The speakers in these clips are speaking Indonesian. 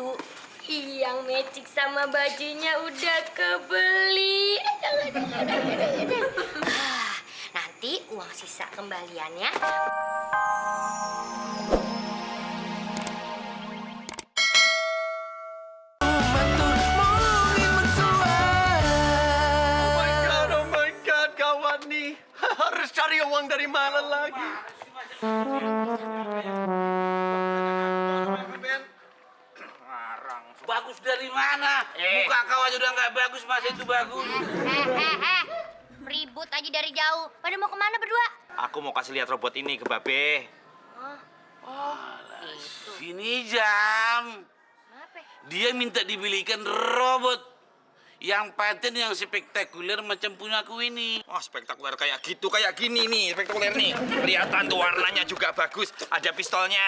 pembantu yang matching sama bajunya udah kebeli. Aduh. Nanti uang sisa kembaliannya Oh my God, kawan nih. Harus cari uang dari mana lagi? Bagus dari mana? Muka kau aja udah nggak bagus, masa itu bagus? ribut aja dari jauh. Pada mau kemana berdua? Aku mau kasih lihat robot ini ke Babe. Gitu. Sini Jam. Kenapa? Dia minta dibelikan robot yang paten yang spektakuler macam punya aku ini. Wah, spektakuler kayak gitu, kayak gini nih, spektakuler nih. Kelihatan tuh warnanya juga bagus, ada pistolnya.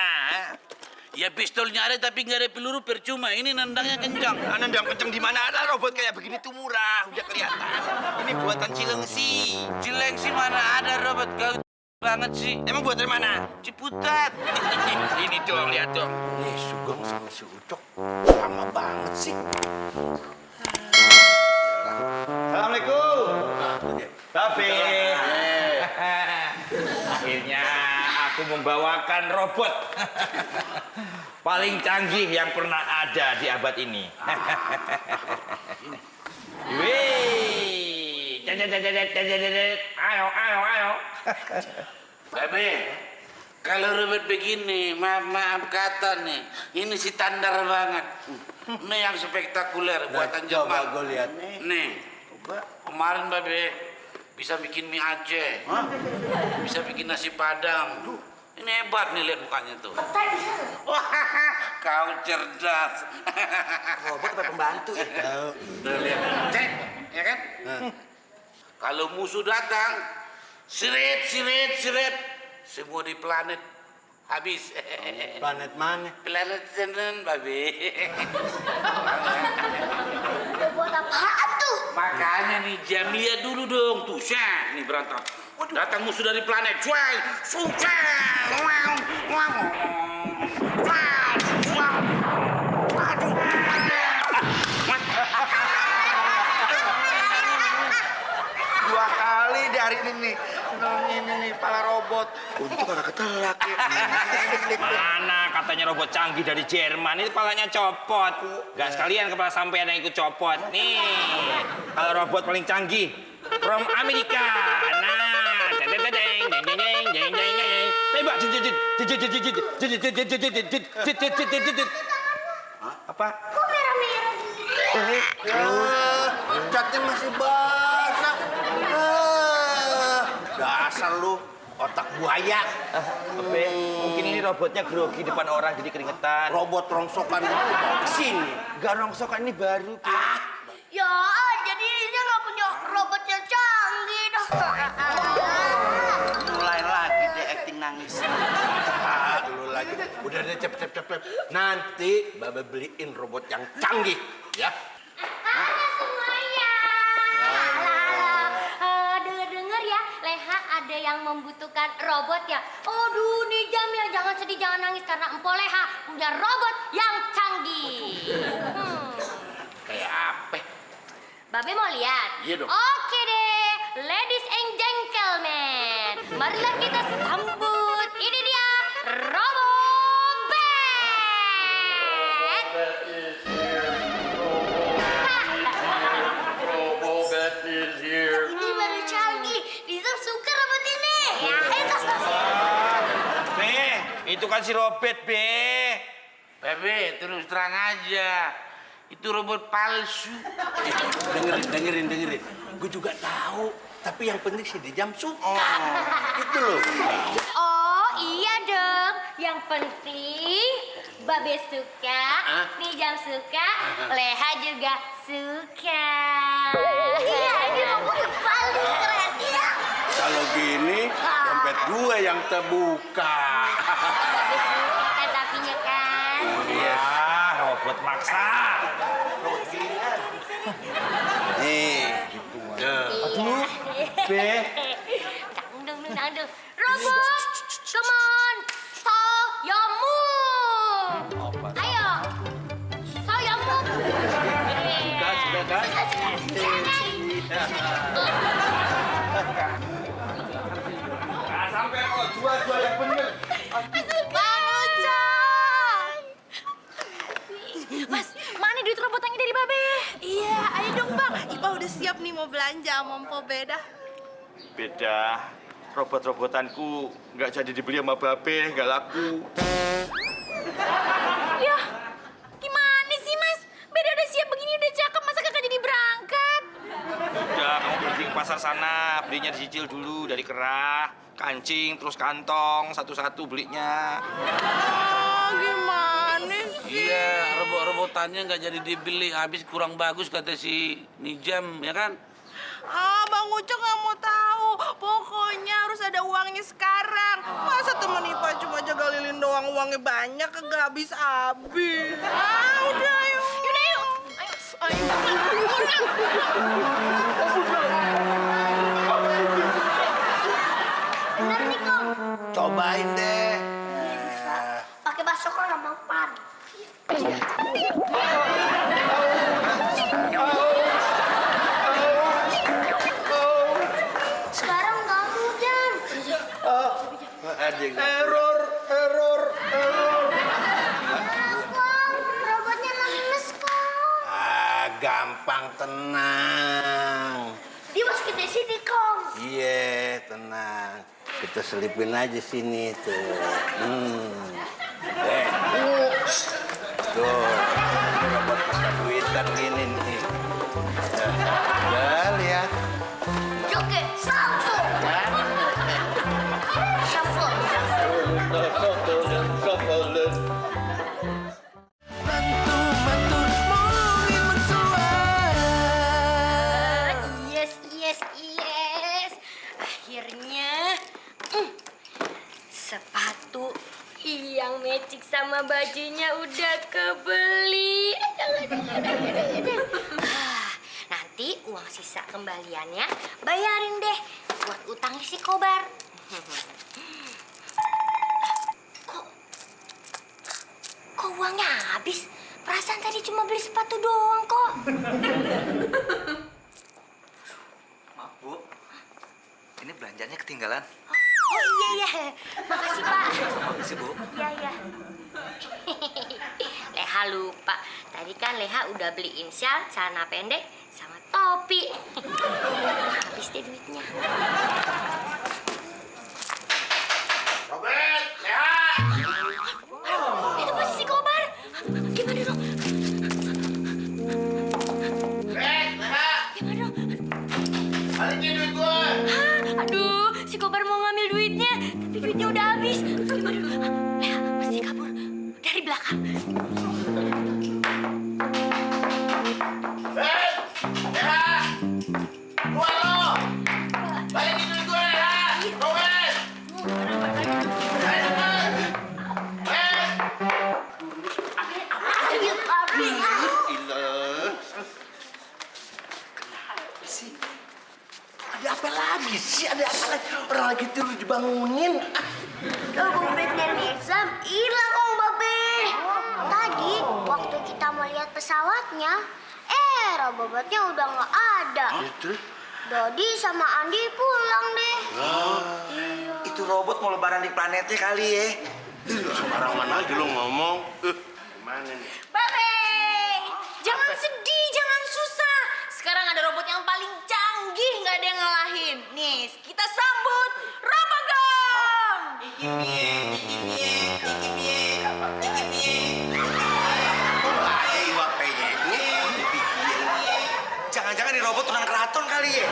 Ya pistolnya ada tapi nggak ada peluru, percuma. Ini nendangnya kencang. Nendang kenceng di mana ada robot kayak begini tuh murah, udah kelihatan. Ini buatan Cilengsi. Cilengsi mana ada robot kau banget sih. Emang buat dari mana? Ciputat. Ini dong, lihat dong. Nih, Sugeng sama si Ucok sama banget sih. Assalamualaikum. Babe. Akhirnya aku membawakan robot paling canggih yang pernah ada di abad ini. Wih, ayo. Babe, kalau robot begini, maaf kata nih, ini standar banget. Ini yang spektakuler buatan Coba Jepang. gue lihat. Nih, kemarin Babe bisa bikin mie Aceh, bisa bikin nasi Padang. Ini hebat nih, lihat mukanya tuh. Wah, kau cerdas. Robot apa pembantu ya? Tuh lihat, cek, ya kan? Kalau musuh datang, sirit, semua di planet habis. Planet mana? Planet Senin, Babe. Buat apaan tuh? Makanya nih Jam, lihat dulu dong tuh, Syah, nih berantem. Datang musuh dari planet, cuy, Dua kali dari ini nih pala robot. Untuk agak ketelak ya. Mana katanya robot canggih dari Jerman, ini kepalanya copot. Gak sekalian kepala sampean yang ikut copot. Nih, kalau robot paling canggih from Amerika. Nah, tembak. Apa? Kok merah-merah gini? Catnya masih basah. Dasar lu otak buaya. Mungkin ini robotnya grogi depan orang jadi keringetan. Robot rongsokan itu bawa kesini. Gak rongsokan, ini baru. Ya, jadi ini nggak punya robot yang canggih dong. Mulai lagi dia acting nangis. Lu lagi. Udah deh cepet. Nanti Babe beliin robot yang canggih, ya. Halo semuanya. Dengar ya, Leha ada yang membutuhkan robot ya. Aduh, nih Jam ya, jangan sedih, jangan nangis karena Empo Leha punya robot yang canggih. kayak apa? Babe mau lihat? Iya dong. Oke deh, ladies and gentlemen, marilah kita sambut. Ini dia, Robobet. Robot is here. Ini baru canggih, Lisa suka robot ini. Ya, itu Be, itu kan si Robert, Be. Babe, terus terang aja. Itu robot palsu. Dengerin. Gue juga tahu. Tapi yang penting si Jam suka. Itu loh. Oh iya dong, yang penting Babe suka, Nijam suka, Leha juga suka. Iya, ini robot paling keren ya. Kalau gini, dompet gue yang terbuka. Babe suka kan tapinya kan. Ah, robot maksa. Nih. Aduh, Be. Dangdung. Robot, come on, show your move. Ayo. Jual yang bener. Bang Ucok. Mas, mana duit robot yang dari Babe? Iya, ayo dong Bang. Ipa udah siap nih mau belanja sama Mpo Beda. Beda. Robot-robotanku nggak jadi dibeli sama Babe, nggak laku. Ya, gimana sih Mas? Beda udah siap begini udah cakep, masa kakak jadi berangkat? Udah, kamu pergi ke pasar sana, belinya dicicil dulu dari kerah, kancing, terus kantong, satu-satu belinya. Oh, gimana sih? Iya, robot-robotannya nggak jadi dibeli, habis kurang bagus kata si Nijam, ya kan? Ah, Bang Ucok nggak mau tahu. Pokoknya harus ada uangnya sekarang. Masa temen Ipa cuma jaga lilin doang uangnya banyak kagak habis-habis. Ah, udah yuk. Yaudah yuk. Ayo. Bener nih Kong. Cobain deh. Pakai bakso kok nggak mempan. Sekarang nggak hujan. Error. Kong, robotnya lemes Kong. Gampang, tenang. Dia masukin di sini Kong. Iya, tenang. Kita selipin aja sini tuh. Tuh, robot pesta duitan gini nih. Ya, lihat. Joget satu. Shuffle. Yes. Akhirnya sepatu yang matching sama bajunya udah kebeli. Nanti uang sisa kembaliannya bayarin deh buat utangnya si Kobar. Kok uangnya habis? Perasaan tadi cuma beli sepatu doang kok. Maaf Bu, ini belanjanya ketinggalan. Oh iya. Makasih Pak. Makasih Bu. Iya. Leha lupa. Tadi kan Leha udah beliin syal, celana pendek, sama topi. Habis deh duitnya. Robert, Leha. Itu pasti si Kobar. Gimana dong? Leha. Gimana dong? Balikin duit gue. Aduh, si Kobar mau ngambil duitnya, tapi duitnya udah habis. Gimana dong? Leha pasti kabur dari belakang. Leha. Keluar lo. Balikin duit gue, Leha. Robert. Ada apa lagi sih? Ada apa lagi? Orang lagi tidur dibangunin. Dompetnya Nizam hilang Kong Babe. Tadi waktu kita mau lihat pesawatnya, robotnya udah nggak ada. Dodi sama Andi pulang deh. Itu robot mau lebaran di planetnya kali ya. Sembarangan aja lo ngomong. Gimana nih? Babe, jangan sedih, jangan susah. Sekarang ada robot yang paling canggih, nggak ada yang ngalahin. Nih, kita sambut Robogong. Jangan-jangan di robot turunan keraton kali ya.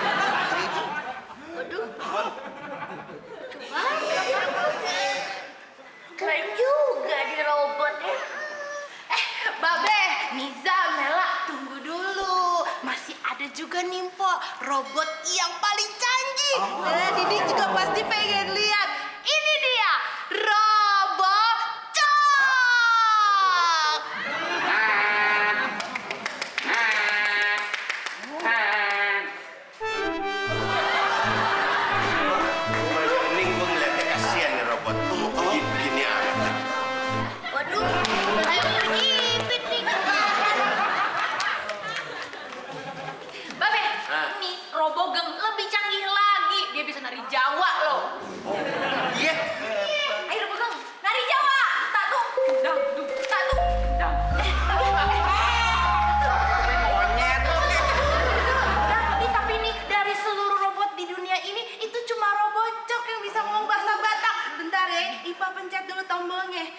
Keren juga di robotnya. Babe, Niza, Mela, tunggu dulu. Masih ada juga nih, Mpo, robot yang paling canggih. Didi juga pasti pengen lihat. Ini dia, Robocok. Ini gue ngeliatnya kasihan nih robot. Gini amat. Waduh, ayo berjepit nih. Babe, ini Robogong lebih canggih lagi. Dia bisa nari Jawa loh. ngomongnya.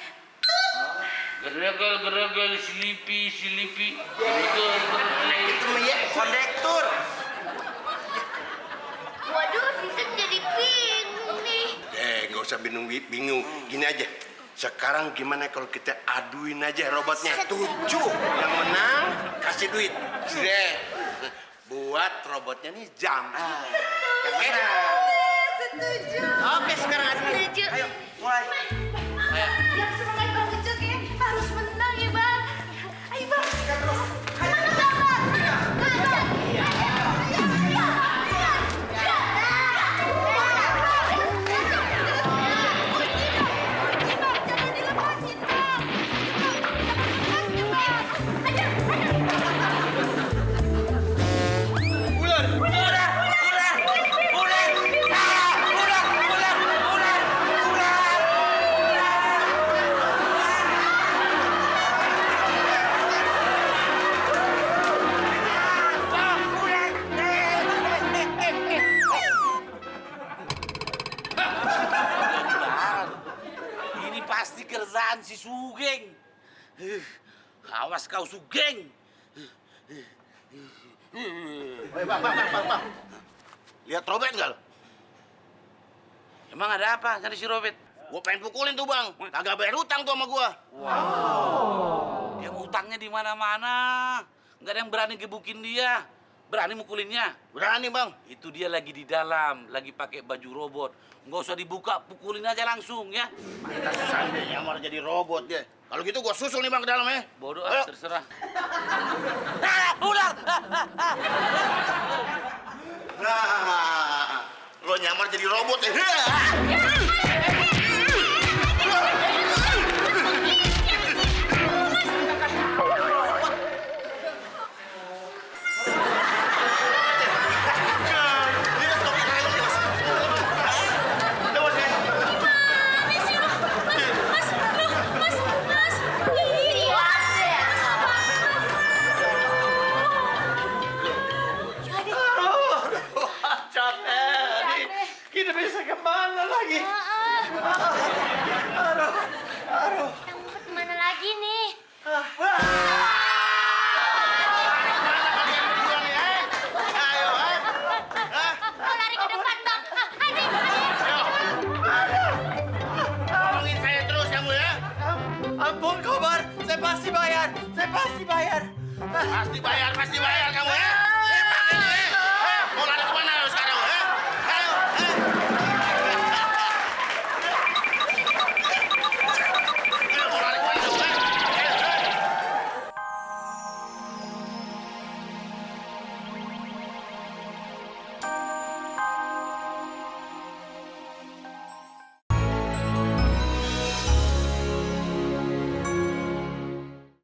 Geragel, silipi. Geragel. Itu ya kondektur. Waduh, Vincent jadi bingung nih. Nggak usah bingung. Gini aja. Sekarang gimana kalau kita aduin aja robotnya? Setuju. Yang menang kasih duit. Buat robotnya nih jam. Oke? Setuju. Oke, sekarang adu. Setuju. Ayo, mulai. Yang semangat Bang Ucok ya, harus menang ya Bang. Ayo Bang. Ini pasti kerjaan si Sugeng. Awas kau Sugeng. Bang. Lihat Robert nggak lo? Emang ada apa nyari si Robert? Gue pengen pukulin tuh bang. Kagak bayar utang tuh sama gue. Dia utangnya di mana-mana. Nggak ada yang berani gebukin dia. Berani mukulinnya. Berani bang. Itu dia lagi di dalam, lagi pakai baju robot. Nggak usah dibuka, pukulin aja langsung ya. Pantesan dia nyamar jadi robot dia. Kalau gitu gue susul nih bang ke dalam ya. Bodoh, Ayo. terserah. Ular. Nah, lo nyamar jadi robot ya. Capek nih. Kita bisa kemana lagi? Kita ngumpet kemana lagi nih? Mau lari ke depan, Bang. Tolongin saya terus kamu ya. Ampun, Kobar. Saya pasti bayar. Pasti bayar kamu ya.